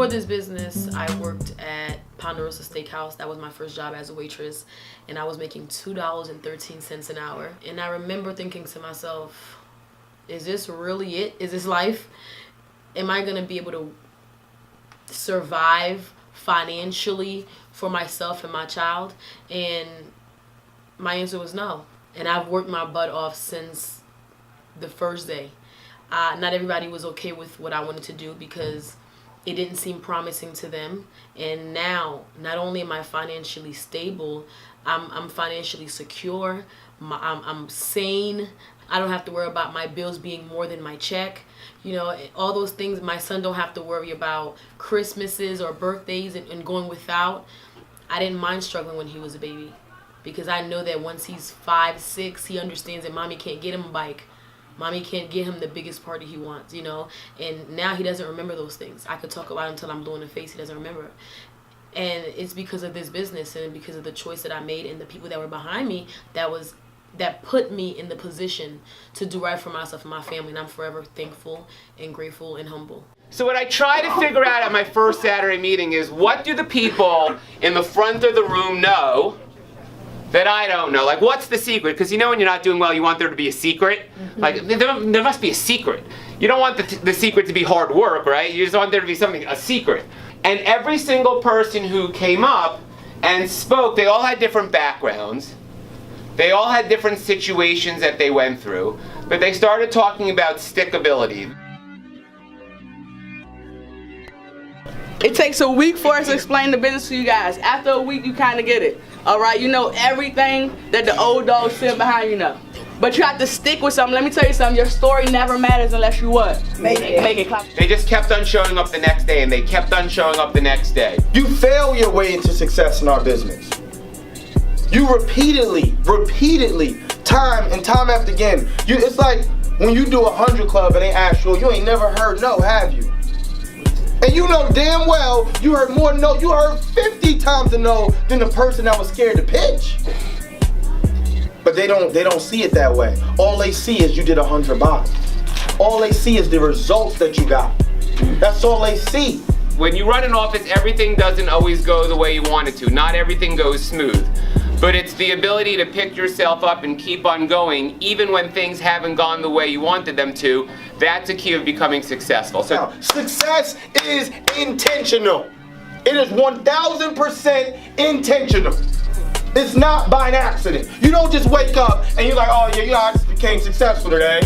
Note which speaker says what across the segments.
Speaker 1: Before this business, I worked at Ponderosa Steakhouse. That was my first job as a waitress, and I was making $2.13 an hour. And I remember thinking to myself, is this really it? Is this life? Am I gonna be able to survive financially for myself and my child? And my answer was no. And I've worked my butt off since the first day. Not everybody was okay with what I wanted to do because it didn't seem promising to them. And now, not only am I financially stable, I'm financially secure. I'm sane. I don't have to worry about my bills being more than my check. You know, all those things. My son don't have to worry about Christmases or birthdays and going without. I didn't mind struggling when he was a baby because I know that once he's 5, 6, he understands that mommy can't get him a bike. Mommy can't get him the biggest party he wants, you know. And now he doesn't remember those things. I could talk about it until I'm blue in the face. He doesn't remember. And it's because of this business and because of the choice that I made and the people that were behind me that put me in the position to do right for myself and my family. And I'm forever thankful and grateful and humble.
Speaker 2: So what I try to figure out at my first Saturday meeting is, what do the people in the front of the room know that I don't know? Like, what's the secret? Because you know when you're not doing well, you want there to be a secret. Like, there must be a secret. You don't want the secret to be hard work, right? You just want there to be something, a secret. And every single person who came up and spoke, they all had different backgrounds. They all had different situations that they went through. But they started talking about stickability.
Speaker 3: It takes a week for us to explain the business to you guys. After a week, you kind of get it. All right, you know everything that the old dog sitting behind you know. But you have to stick with something. Let me tell you something. Your story never matters unless you what? Make it clap.
Speaker 2: They just kept on showing up the next day, and they kept on showing up the next day.
Speaker 4: You fail your way into success in our business. You repeatedly, time and time after again. It's like when you do 100 club and they ask you ain't never heard no, have you? And you know damn well you heard more no, you heard 50 times the no than the person that was scared to pitch. But they don't see it that way. All they see is you did 100 bottles. All they see is the results that you got. That's all they see.
Speaker 2: When you run an office, everything doesn't always go the way you want it to. Not everything goes smooth. But it's the ability to pick yourself up and keep on going, even when things haven't gone the way you wanted them to. That's a key of becoming successful. So
Speaker 4: now, success is intentional. It is 1000% intentional. It's not by an accident. You don't just wake up and you're like, oh yeah, you know, I just became successful today.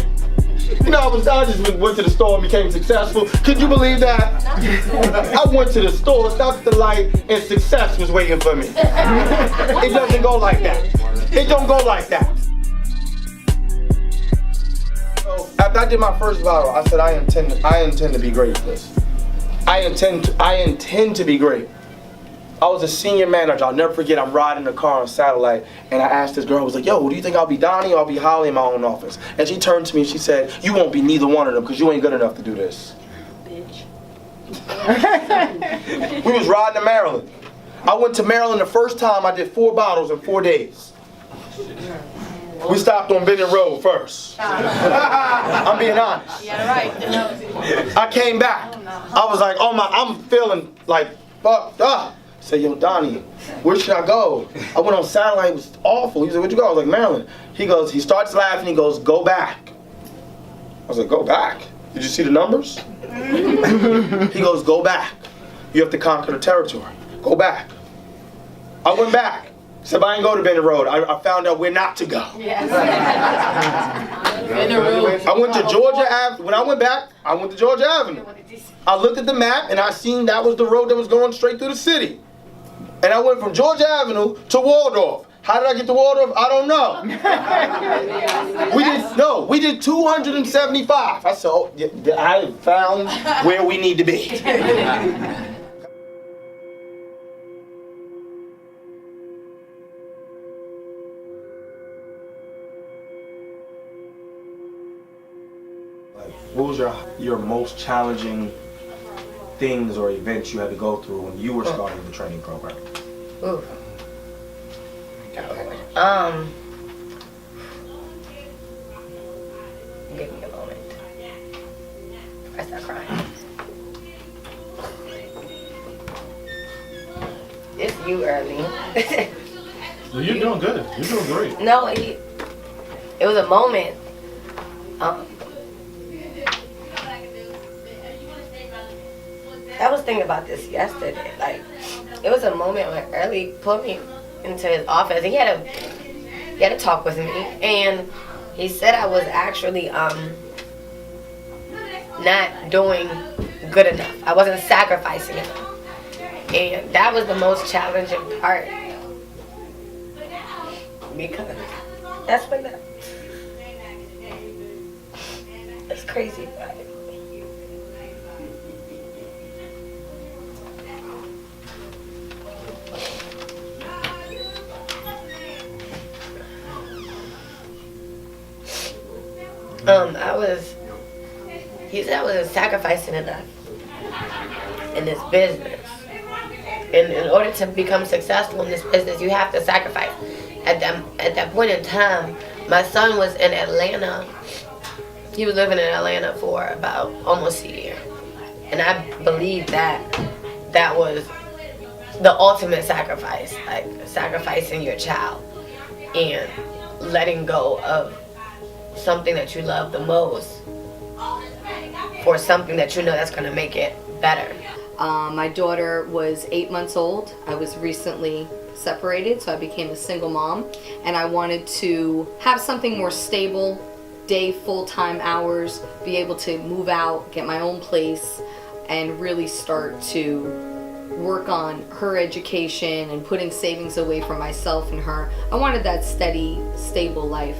Speaker 4: You know, I just went to the store and became successful. Could you believe that? I went to the store, stopped at the light, and success was waiting for me. It doesn't go like that. It don't go like that. So after I did my first bottle, I said I intend to be great at this. I intend to be great. I was a senior manager. I'll never forget, I'm riding the car on Satellite, and I asked this girl, I was like, yo, do you think I'll be Donnie or I'll be Holly in my own office? And she turned to me and she said, you won't be neither one of them because you ain't good enough to do this.
Speaker 1: Bitch.
Speaker 4: We was riding to Maryland. I went to Maryland the first time. I did 4 bottles in 4 days. We stopped on Bennett Road first. I'm being honest.
Speaker 1: Yeah, right.
Speaker 4: I came back. I was like, oh my, I'm feeling like fucked up. I said, yo, Donnie, where should I go? I went on Satellite, it was awful. He said, where'd you go? I was like, Maryland. He starts laughing, he goes, go back. I was like, go back? Did you see the numbers? He goes, go back. You have to conquer the territory. Go back. I went back. Said, I ain't go to Bennett Road. I found out where not to go.
Speaker 1: Yes. Bennett Road.
Speaker 4: I went to Georgia Avenue. When I went back, I went to Georgia Avenue. I looked at the map and I seen that was the road that was going straight through the city. And I went from Georgia Avenue to Waldorf. How did I get to Waldorf? I don't know. We did 275. I said, oh, I found where we need to be. What was your most challenging things or events you had to go through when you were starting the training program?
Speaker 5: Ooh. Give me a moment. I start crying. you early.
Speaker 6: Well, you're doing good. You're doing great.
Speaker 5: No, it was a moment. I was thinking about this yesterday. Like, it was a moment when Early put me into his office, and he had a talk with me, and he said I was actually not doing good enough. I wasn't sacrificing enough, and that was the most challenging part, because that's when it's crazy. He said I wasn't sacrificing enough in this business. And in order to become successful in this business, you have to sacrifice. At that point in time, my son was in Atlanta. He was living in Atlanta for about almost a year. And I believe that was the ultimate sacrifice, like sacrificing your child and letting go of something that you love the most for something that you know that's going to make it better.
Speaker 7: My daughter was 8 months old. I was recently separated, so I became a single mom, and I wanted to have something more stable, day full-time hours, be able to move out, get my own place, and really start to work on her education and putting savings away for myself and her. I wanted that steady, stable life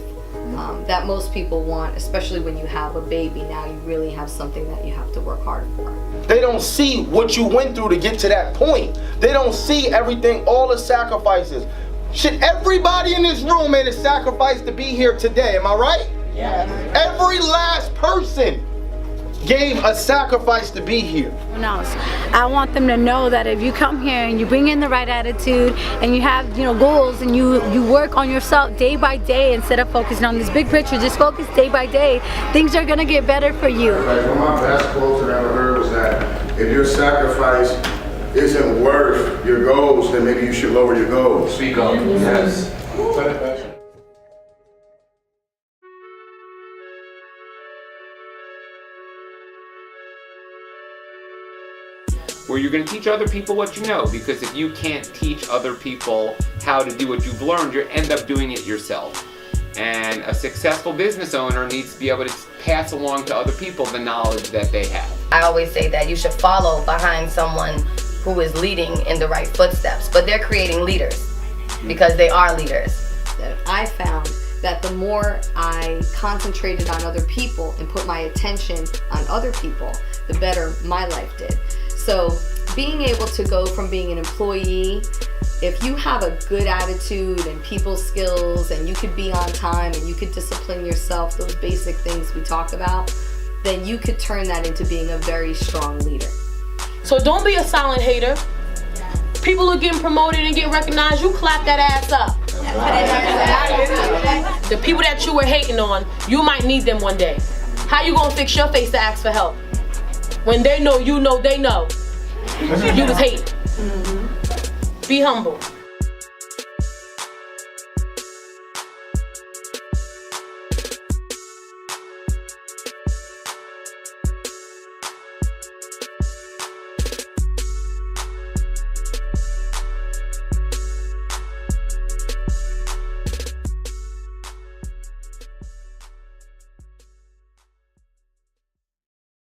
Speaker 7: that most people want, especially when you have a baby. Now you really have something that you have to work hard for.
Speaker 4: They don't see what you went through to get to that point. They don't see everything, all the sacrifices. Shit, everybody in this room made a sacrifice to be here today, am I right?
Speaker 3: Yeah.
Speaker 4: Every last person gave a sacrifice to be here.
Speaker 8: I want them to know that if you come here and you bring in the right attitude and you have, goals, and you work on yourself day by day instead of focusing on this big picture, just focus day by day, things are gonna get better for you.
Speaker 9: Like, one of my best quotes that I ever heard was that if your sacrifice isn't worth your goals, then maybe you should lower your goals.
Speaker 2: Speak up. Yes. Where you're going to teach other people what you know, because if you can't teach other people how to do what you've learned, you end up doing it yourself. And a successful business owner needs to be able to pass along to other people the knowledge that they have.
Speaker 5: I always say that you should follow behind someone who is leading in the right footsteps, but they're creating leaders because they are leaders.
Speaker 7: I found that the more I concentrated on other people and put my attention on other people, the better my life did. So being able to go from being an employee, if you have a good attitude and people skills and you could be on time and you could discipline yourself, those basic things we talk about, then you could turn that into being a very strong leader.
Speaker 1: So don't be a silent hater. People are getting promoted and get recognized, you clap that ass up. The people that you were hating on, you might need them one day. How you gonna fix your face to ask for help? When they know, you know, they know. You was hating. Be humble.